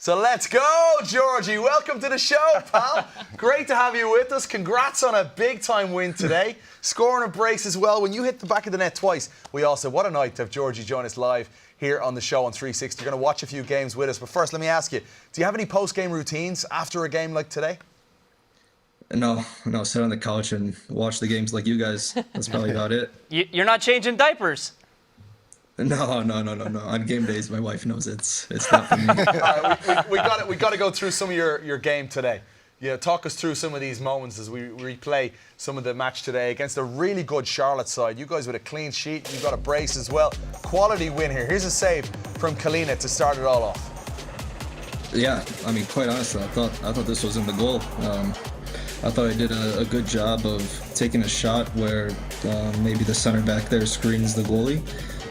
So let's go, Djordje. Welcome to the show, pal. Great to have you with us. Congrats on a big-time win today. Scoring a brace as well. When you hit the back of the net twice, we all said, what a night to have Djordje join us live here on the show on 360. You're going to watch a few games with us. But first, let me ask you, do you have any post-game routines after a game like today? No, sit on the couch and watch the games like you guys. That's probably about it. You're not changing diapers? No. On game days, my wife knows it's not for me. All right, we got to go through some of your game today. Talk us through some of these moments as we replay some of the match today against a really good Charlotte side. You guys with a clean sheet, you got a brace as well. Quality win here. Here's a save from Kalina to start it all off. Yeah, I mean, quite honestly, I thought this was in the goal. I thought I did a good job of taking a shot where maybe the center back there screens the goalie,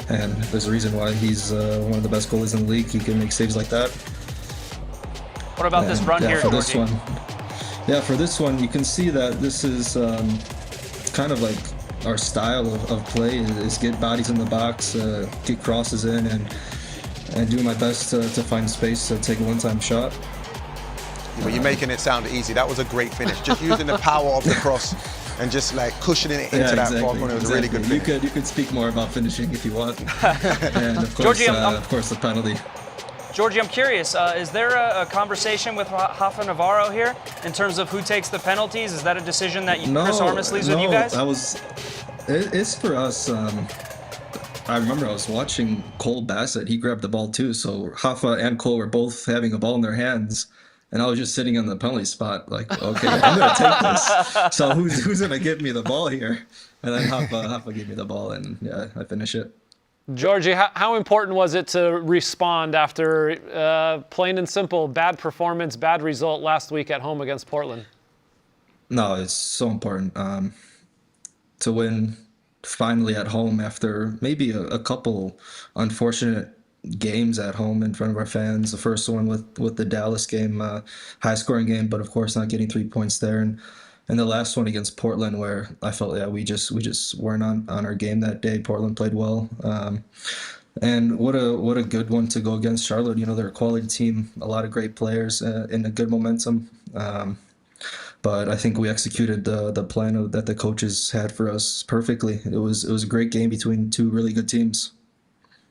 and there's a reason why he's one of the best goalies in the league. He can make saves like that. What about this run here, for Djordje? For this one, you can see that this is kind of like our style of play is get bodies in the box, get crosses in, and do my best to find space to take a one-time shot. But you're making it sound easy. That was a great finish. Just using the power of the cross and just like cushioning it into that far corner. It was a really good finish. You could speak more about finishing if you want. And of course, Djordje, of course, the penalty. Djordje, I'm curious. Is there a conversation with Rafa Navarro here in terms of who takes the penalties? Is that a decision that Chris Armas leaves with you guys? It's for us. I remember I was watching Cole Bassett. He grabbed the ball too. So Rafa and Cole were both having a ball in their hands. And I was just sitting on the penalty spot, like, okay, I'm going to take this. So who's going to give me the ball here? And then Rafa gave me the ball, and yeah, I finish it. Djordje, how important was it to respond after, plain and simple, bad performance, bad result last week at home against Portland? No, it's so important to win finally at home after maybe a couple unfortunate games at home in front of our fans. The first one with the Dallas game, high scoring game, but of course not getting 3 points there, and the last one against Portland where I felt we just weren't on our game that day. Portland played well, and what a good one to go against Charlotte. They're a quality team, a lot of great players, and a good momentum. But I think we executed the plan that the coaches had for us perfectly. It was a great game between two really good teams.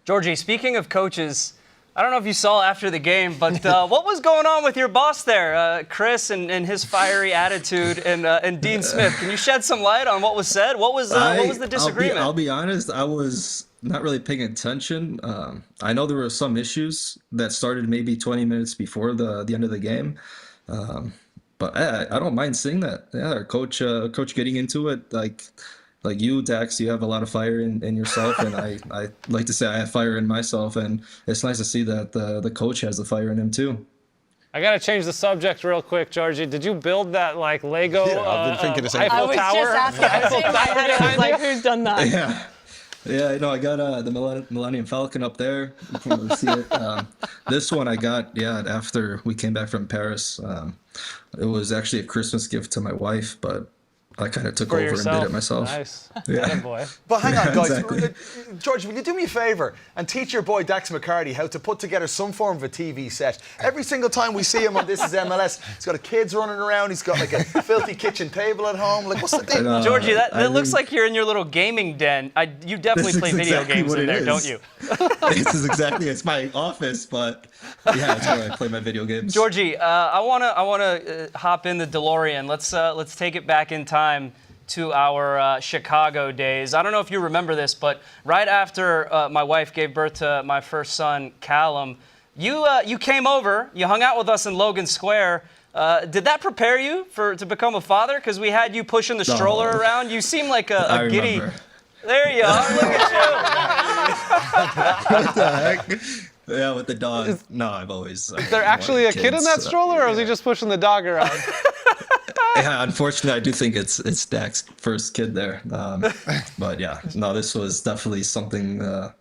Djordje, speaking of coaches, I don't know if you saw after the game, but what was going on with your boss there, Chris, and his fiery attitude, and Dean Smith? Can you shed some light on what was said? What was the disagreement? I'll be honest, I was not really paying attention. I know there were some issues that started maybe 20 minutes before the end of the game, but I don't mind seeing that. Yeah, our coach getting into it, like you, Dax, you have a lot of fire in yourself, and I like to say I have fire in myself, and it's nice to see that the coach has the fire in him too. I got to change the subject real quick, Djordje. Did you build that Lego I've been thinking the same Eiffel thing. Tower? I was just asking. I was like, who's done that? Yeah, I got the Millennium Falcon up there. You can't really see it. This one I got, after we came back from Paris. It was actually a Christmas gift to my wife, but I kind of took over and did it myself. Nice. Yeah. Boy. But hang on, guys. Exactly. Djordje, will you do me a favour and teach your boy Dax McCarty how to put together some form of a TV set? Every single time we see him on This Is MLS, he's got kids running around, he's got like a filthy kitchen table at home. Like, what's the thing? Djordje, that looks like you're in your little gaming den. You definitely play video games in there, don't you? It's my office, but yeah, that's where I play my video games. Djordje, I wanna hop in the DeLorean. Let's take it back in time to our Chicago days. I don't know if you remember this, but right after my wife gave birth to my first son, Callum, you came over, you hung out with us in Logan Square. Did that prepare you to become a father? Because we had you pushing the stroller around. You seem like a giddy. Remember. There you are. Look at you. What the heck? Yeah, with the dog. No, I've always. Is there actually a kid in that stroller, or is he just pushing the dog around? Yeah, unfortunately, I do think it's Dak's first kid there. But yeah, no, this was definitely something that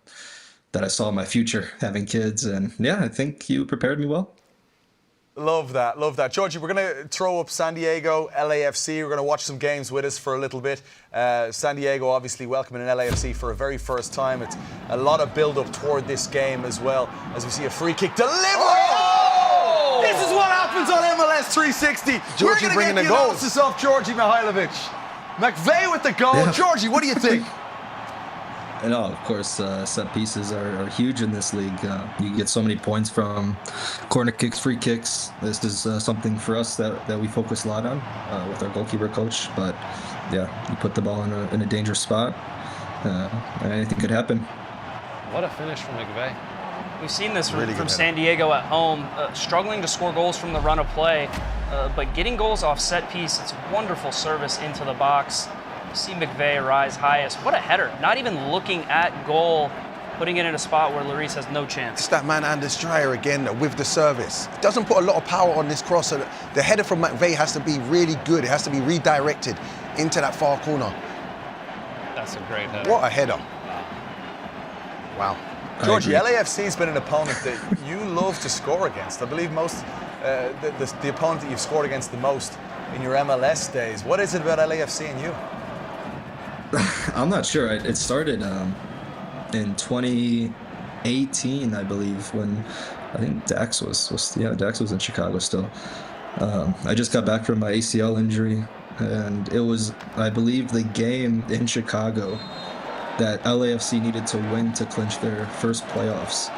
I saw in my future, having kids. And yeah, I think you prepared me well. Love that. Djordje, we're going to throw up San Diego, LAFC. We're going to watch some games with us for a little bit. San Diego obviously welcoming an LAFC for a very first time. It's a lot of build-up toward this game as well, as we see a free kick delivery. Oh! happens on MLS 360. We're Djordje going to get bringing the the goals. analysis off Djordje Mihailović. McVeigh with the goal. Yeah. Djordje, what do you think? And of course, set pieces are huge in this league. You get so many points from corner kicks, free kicks. This is something for us that we focus a lot on with our goalkeeper coach. But yeah, you put the ball in a dangerous spot, and anything could happen. What a finish from McVeigh. We've seen this Really from good San Diego at home, struggling to score goals from the run of play, but getting goals off set piece. It's wonderful service into the box. You see McVeigh rise highest. What a header. Not even looking at goal, putting it in a spot where Lloris has no chance. It's that man Anders Djordje again with the service. He doesn't put a lot of power on this cross, so the header from McVeigh has to be really good. It has to be redirected into that far corner. That's a great header. What a header. Wow. Djordje, LAFC has been an opponent that you love to score against. I believe most, the opponent that you've scored against the most in your MLS days. What is it about LAFC and you? I'm not sure. It started in 2018, I believe, when I think Dax was in Chicago still. I just got back from my ACL injury, and it was, I believe, the game in Chicago that LAFC needed to win to clinch their first playoffs.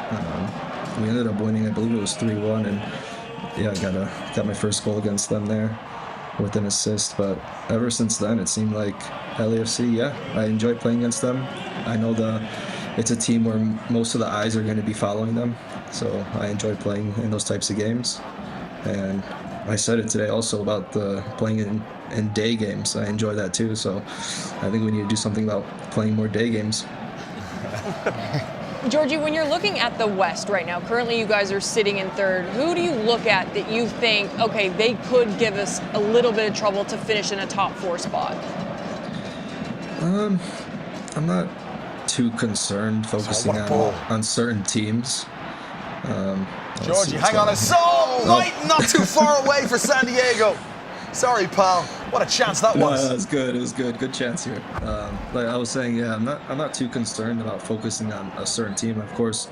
We ended up winning, I believe it was 3-1, and yeah, I got my first goal against them there with an assist. But ever since then, it seemed like LAFC, yeah, I enjoy playing against them. I know it's a team where most of the eyes are going to be following them, so I enjoy playing in those types of games. And I said it today also about playing in day games. I enjoy that too, so I think we need to do something about playing more day games. Djordje, when you're looking at the West right now, currently you guys are sitting in third. Who do you look at that you think, okay, they could give us a little bit of trouble to finish in a top 4 spot? I'm not too concerned focusing on certain teams. Djordje, hang on a soul! Right, not too far away for San Diego. Sorry, pal. What a chance that was. No, it was good. It was good. Good chance here. Like I was saying, yeah, I'm not too concerned about focusing on a certain team. Of course,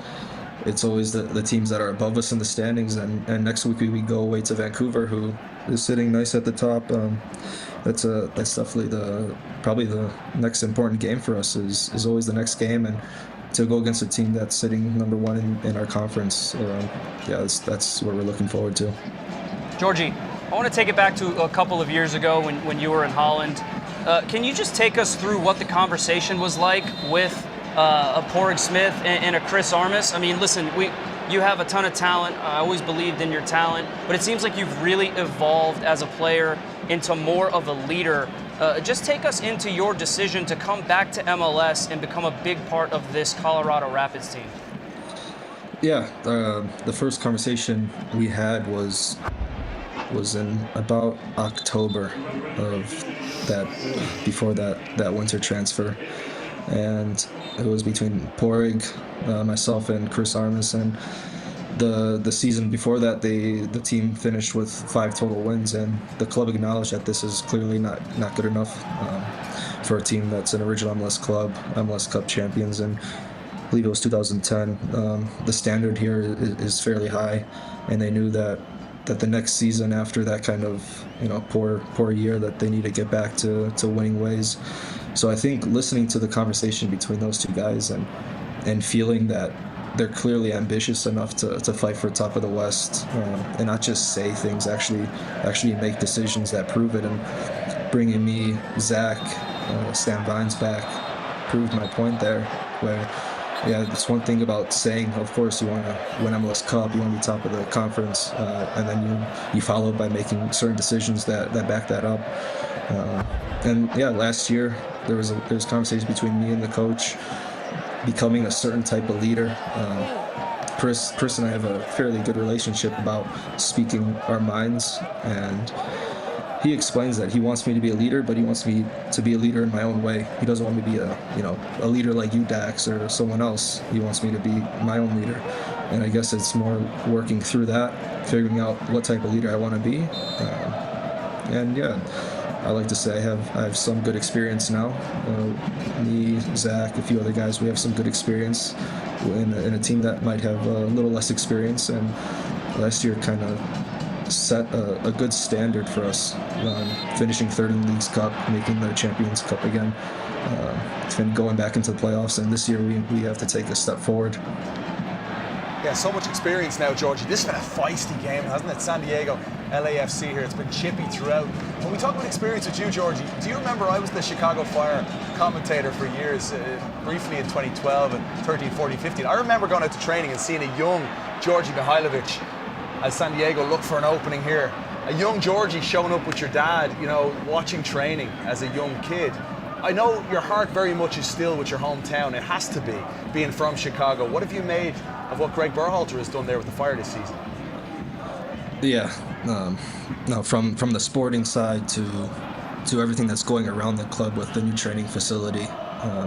it's always the teams that are above us in the standings. And next week we go away to Vancouver, who is sitting nice at the top. That's definitely probably the next important game for us. Is always the next game, and to go against a team that's sitting number 1 in our conference. Yeah, that's what we're looking forward to. Djordje, I want to take it back to a couple of years ago when you were in Holland. Can you just take us through what the conversation was like with a Porg Smith and a Chris Armas? I mean, listen, you have a ton of talent. I always believed in your talent, but it seems like you've really evolved as a player into more of a leader. Just take us into your decision to come back to MLS and become a big part of this Colorado Rapids team. Yeah, the first conversation we had was in about October of before that winter transfer, and it was between Porg, myself, and Chris Armas. And the season before that, the team finished with 5 total wins, and the club acknowledged that this is clearly not good enough for a team that's an original MLS club, MLS Cup champions, and I believe it was 2010. The standard here is fairly high, and they knew that the next season after that kind of poor year, that they need to get back to winning ways. So I think listening to the conversation between those two guys and feeling that they're clearly ambitious enough to fight for top of the West, and not just say things, actually make decisions that prove it. And bringing me, Zach, Stan Vines back proved my point there, where yeah, it's one thing about saying, of course, you want to win MLS Cup, you want to be top of the conference, and then you follow by making certain decisions that back that up. And yeah, last year there was conversations between me and the coach, becoming a certain type of leader. Chris and I have a fairly good relationship about speaking our minds, and he explains that he wants me to be a leader, but he wants me to be a leader in my own way. He doesn't want me to be a leader like you, Dax, or someone else. He wants me to be my own leader. And I guess it's more working through that, figuring out what type of leader I want to be. And yeah, I like to say I have some good experience now. Me, Zach, a few other guys, we have some good experience in a team that might have a little less experience. And last year kind of set a good standard for us, finishing third in the League's Cup, making the Champions Cup again, going back into the playoffs, and this year we have to take a step forward. Yeah, so much experience now, Djordje. This has been a feisty game, hasn't it? San Diego, LAFC here. It's been chippy throughout. When we talk about experience with you, Djordje, do you remember I was the Chicago Fire commentator for years, briefly in 2012 and 13, 14, 15. I remember going out to training and seeing a young Djordje Mihailović as San Diego looked for an opening here. A young Djordje showing up with your dad, you know, watching training as a young kid. I know your heart very much is still with your hometown. It has to be, being from Chicago. What have you made of what Greg Berhalter has done there with the Fire this season? Yeah, no, from the sporting side to everything that's going around the club with the new training facility.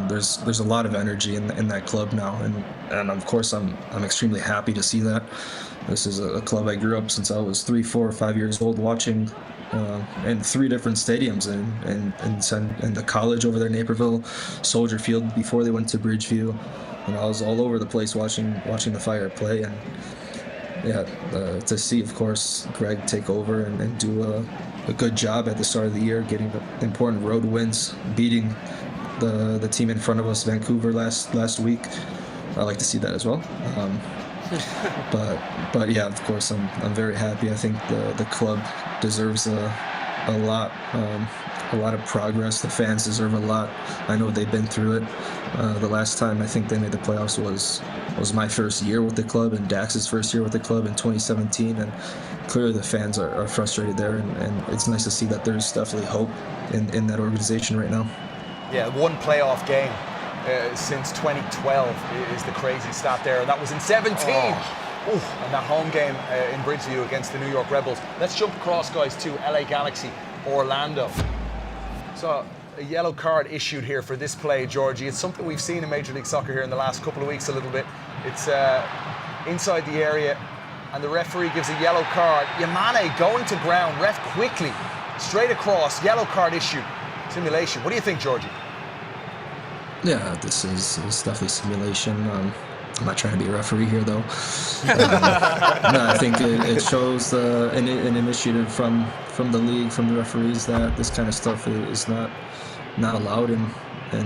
There's a lot of energy in that club now, and of course I'm extremely happy to see that. This is a club I grew up since I was 3, 4, 5 years old watching. In 3 different stadiums, and the college over there, Naperville, Soldier Field before they went to Bridgeview, and I was all over the place watching the Fire play, and to see, of course, Greg take over and do a good job at the start of the year, getting the important road wins, beating the team in front of us, Vancouver, last week. I like to see that as well. But yeah, of course, I'm very happy. I think the club deserves a lot of progress. The fans deserve a lot. I know they've been through it. The last time I think they made the playoffs was my first year with the club and Dax's first year with the club in 2017, and clearly the fans are frustrated there, and it's nice to see that there's definitely hope in that organization right now. Yeah, one playoff game since 2012 is the crazy stat there, and that was in 17. And that home game in Bridgeview against the New York Rebels. Let's jump across, guys, to LA Galaxy, Orlando. So a yellow card issued here for this play, Djordje. It's something we've seen in Major League Soccer here in the last couple of weeks a little bit. It's inside the area, and the referee gives a yellow card. Yamane going to ground, ref quickly, straight across, yellow card issued. Simulation. What do you think, Djordje? Yeah, this is definitely simulation. I'm not trying to be a referee here, though. No, I think it shows an initiative from the league, from the referees, that this kind of stuff is not allowed and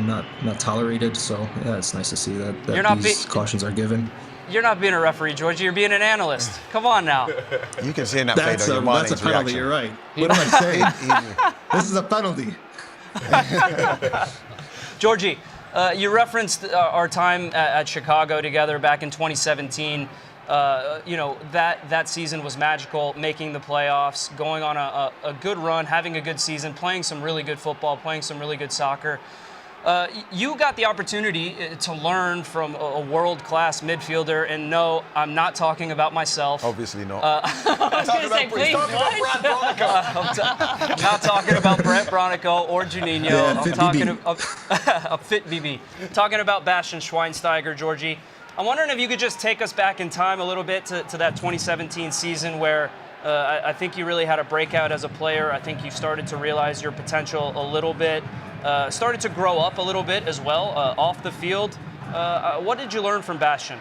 not tolerated. So yeah, it's nice to see that these cautions are given. You're not being a referee, Djordje. You're being an analyst. Come on now. You can see in that play, though, that's a penalty. You're right. What am I saying? This is a penalty. Djordje, you referenced our time at Chicago together back in 2017. That season was magical, making the playoffs, going on a good run, having a good season, playing some really good football, playing some really good soccer. You got the opportunity to learn from a world-class midfielder, and no, I'm not talking about myself. Obviously not. I was going to say, please, what? I'm not talking about Brent Bronico or Juninho. Yeah, I'm talking about Fit BB. Talking about Bastian Schweinsteiger, Djordje. I'm wondering if you could just take us back in time a little bit to that 2017 season where I think you really had a breakout as a player. I think you started to realize your potential a little bit. Started to grow up a little bit as well off the field. What did you learn from Bastian?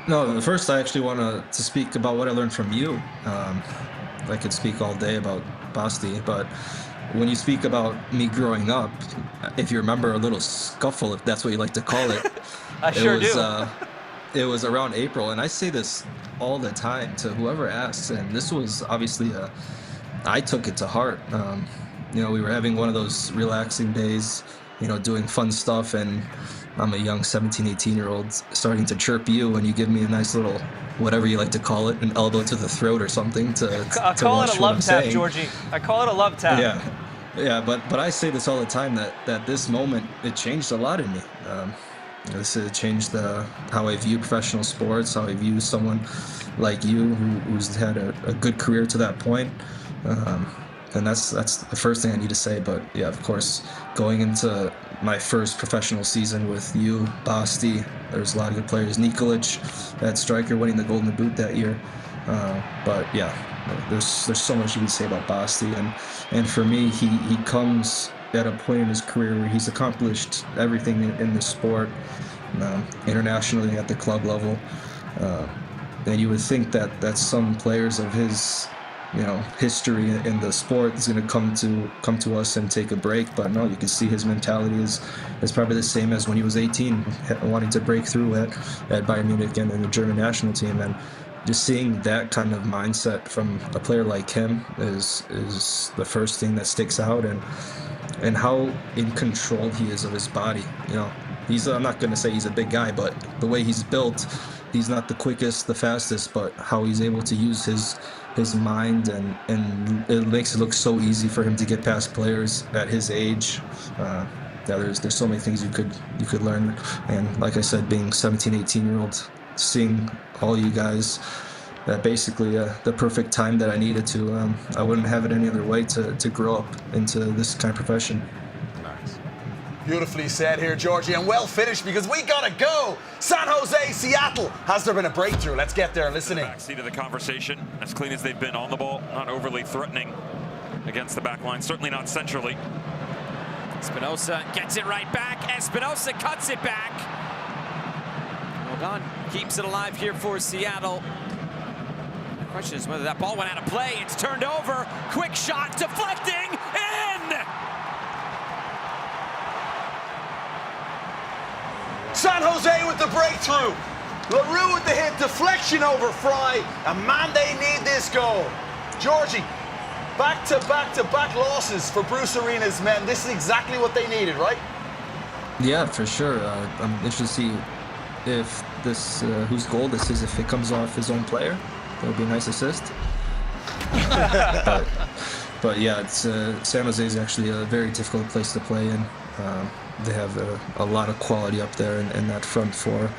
No, first I actually want to speak about what I learned from you. I could speak all day about Basti, but when you speak about me growing up, if you remember a little scuffle, if that's what you like to call it, I sure do. It was around April, and I say this all the time to whoever asks, and this was obviously I took it to heart. We were having one of those relaxing days, doing fun stuff, and I'm a young 17, 18-year-old starting to chirp you, and you give me a nice little, whatever you like to call it, an elbow to the throat or something I call it a love tap, Djordje. I call it a love tap. Yeah, but I say this all the time that this moment, it changed a lot in me. This changed how I view professional sports, how I view someone like you who's had a good career to that point. And that's the first thing I need to say. But yeah, of course, going into my first professional season with you, Basti, there's a lot of good players. Nikolic, that striker, winning the Golden Boot that year. But yeah, there's so much you can say about Basti. And for me, he comes at a point in his career where he's accomplished everything in the sport, internationally at the club level. And you would think that some players of his, history in the sport is going to come to us and take a break. But no, you can see his mentality is probably the same as when he was 18, wanting to break through at Bayern Munich and in the German national team. And just seeing that kind of mindset from a player like him is the first thing that sticks out, and how in control he is of his body. I'm not going to say he's a big guy, but the way he's built, he's not the quickest, the fastest, but how he's able to use his mind, and it makes it look so easy for him to get past players at his age. There's so many things you could learn, and like I said, being 17, 18-year-old, seeing all you guys at basically the perfect time that I needed to. I wouldn't have it any other way to grow up into this kind of profession. Beautifully said here, Djordje, and well finished, because we gotta go. San Jose, Seattle. Has there been a breakthrough? Let's get there. Listening. Backseat of the conversation, as clean as they've been on the ball, not overly threatening against the back line, certainly not centrally. Espinosa gets it right back. Espinosa cuts it back. Well done. Keeps it alive here for Seattle. The question is whether that ball went out of play. It's turned over. Quick shot, deflecting, in! San Jose with the breakthrough. LaRue with the hit, deflection over Fry, and man, they need this goal. Djordje, back-to-back losses for Bruce Arena's men. This is exactly what they needed, right? Yeah, for sure. I'm interested to see if this whose goal this is, if it comes off his own player. That would be a nice assist. but yeah, it's San Jose is actually a very difficult place to play in. They have a lot of quality up there in that front four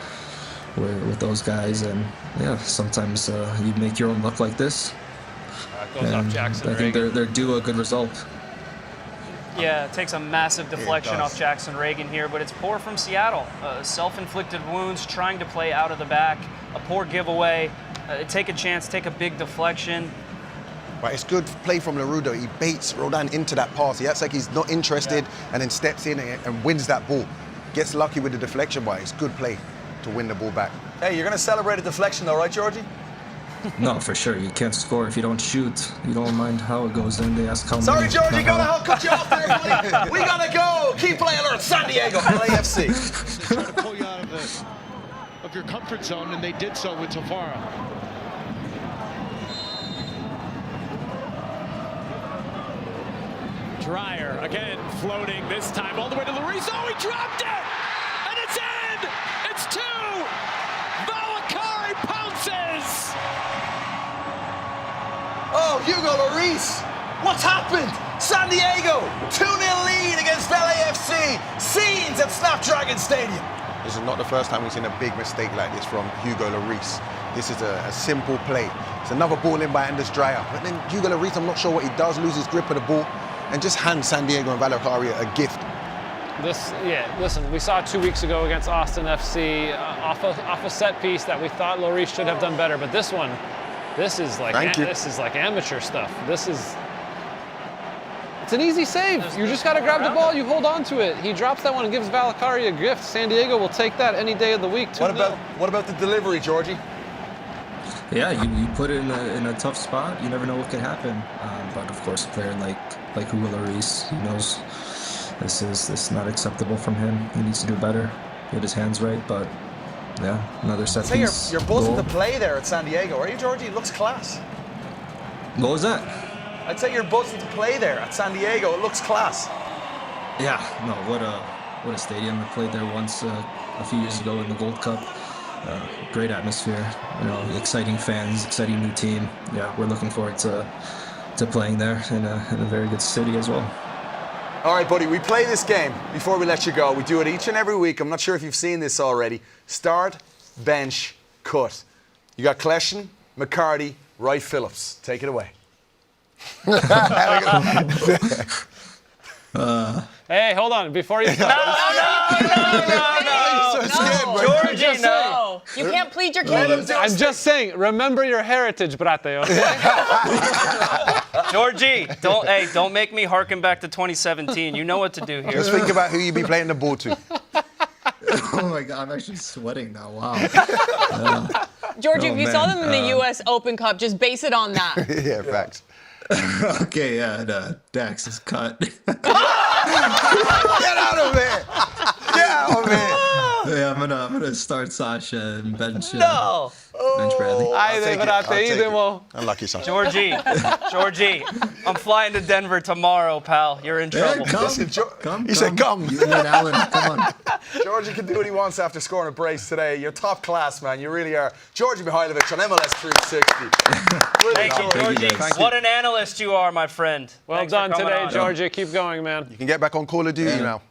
with those guys, and yeah, sometimes you make your own luck like this. Goes off Jackson. I think they're due a good result. Yeah, it takes a massive deflection off Jackson Reagan here, but it's poor from Seattle. Self-inflicted wounds, trying to play out of the back, a poor giveaway, take a chance, take a big deflection. Right, it's good play from LaRue though. He baits Roldan into that pass. He acts like he's not interested, and then steps in and wins that ball. Gets lucky with the deflection, but it's good play to win the ball back. Hey, you're going to celebrate a deflection though, right, Djordje? No, for sure. You can't score if you don't shoot. You don't mind how it goes in. They ask how Sorry, many. Djordje, gotta cut you off there, buddy. We gotta go. Keep playing alert. San Diego, LAFC. They try to pull you out of your comfort zone, and they did so with Tafara. Dreyer again floating, this time all the way to Lloris. Oh, he dropped it! And it's in! It's two! Valakari pounces! Oh, Hugo Lloris. What's happened? San Diego, 2-0 lead against LAFC. Scenes at Snapdragon Stadium. This is not the first time we've seen a big mistake like this from Hugo Lloris. This is a simple play. It's another ball in by Anders Dreyer. But then Hugo Lloris, I'm not sure what he does, loses grip of the ball, and just hands San Diego and Valakari a gift. Listen, we saw 2 weeks ago against Austin FC off a set piece that we thought Lloris should have done better, but this one, this is like amateur stuff. It's an easy save. You just got to grab the ball, you hold on to it. He drops that one and gives Valakari a gift. San Diego will take that any day of the week. What about the delivery, Djordje? Yeah, you put it in a tough spot. You never know what could happen. But of course, a player like Hugo Lloris, he knows this is not acceptable from him. He needs to do better, get his hands right. But yeah, another set piece. You're buzzing to play there at San Diego, are you, Djordje? It looks class. What was that? I'd say you're buzzing to play there at San Diego. It looks class. Yeah, no, what a stadium. I played there once a few years ago in the Gold Cup. Great atmosphere, exciting fans, exciting new team. Yeah, we're looking forward to playing there in a very good city as well. All right, buddy, we play this game before we let you go. We do it each and every week. I'm not sure if you've seen this already. Start, bench, cut. You got Kleshin, McCarty, Wright Phillips. Take it away. Hey, hold on, before you... No. Djordje, no. You can't plead your case. I'm just saying, remember your heritage, brate. Djordje, don't make me harken back to 2017. You know what to do here. Just think about who you'd be playing the ball to. Oh my God, I'm actually sweating now. Wow. Georgie, Oh, if you saw man. them in the U.S. Open Cup, just base it on that. Yeah, facts. Okay, yeah, and, Dax is cut. Get out of here! Get out of here! Yeah, I'm gonna start Sasha and bench. No. Bench Bradley. Ay, I'll take it. desgraciadísimo. Unlucky, son. Georgie, I'm flying to Denver tomorrow, pal. You're in trouble. Hey, come, Listen, come. he said come. You and Alan, come on. Georgie can do what he wants after scoring a brace today. You're top class, man. You really are. Djordje Mihailović on MLS 360. Thank you, Thank you, Georgie. guys. What an analyst you are, my friend. Well Thanks for done coming today, on. Georgia. Keep going, man. You can get back on Call of Duty now.